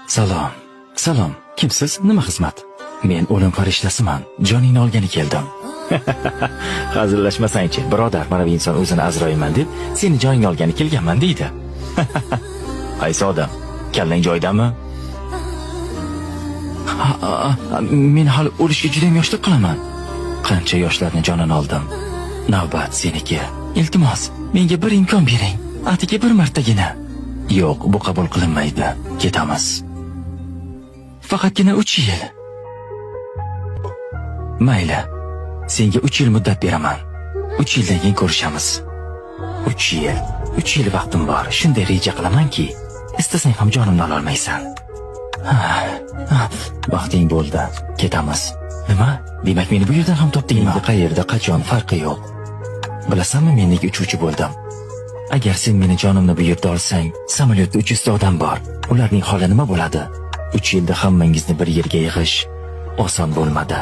Salom. Salom. Kimsiz? Nima xizmat? Men o'lim farishtasiman. Joningni olgani keldim. Hazillashmasang-chi, birodar, mana bu inson o'zini Azroilman deb seni joningni olgani kelganman deydi. Qaysi odam? Kallang joyidami? Men hali o'lishga juda ham yoshlik qilaman. Qancha yoshlarning jonini oldim. Navbat seniki. Iltimos, menga bir imkon bering. Atigi bir martagina. Yo'q, bu qabul qilinmaydi. Ketamiz. Faqatgina 3 yil. Mayli. Senga 3 yil muddat beraman. 3 yildan keyin ko'rishamiz. 3 yil. 3 yil vaqtim bor. Shunday reja qilamanki, istasang ham jonimni ola olmaysan. Vaqting bo'ldi. Ketamiz. Nima? Demak meni bu yerdan ham topdingmi? Qayerda, qachon farqi yo'q. Bilasanmi, mendek uchuvchi bo'ldim. Agar sen meni jonimni bu yerda olsang, samolyotda 300 ta odam bor. Ularning holi nima bo'ladi? 3 yilda hammangizni bir yerga yig'ish oson bo'lmadi.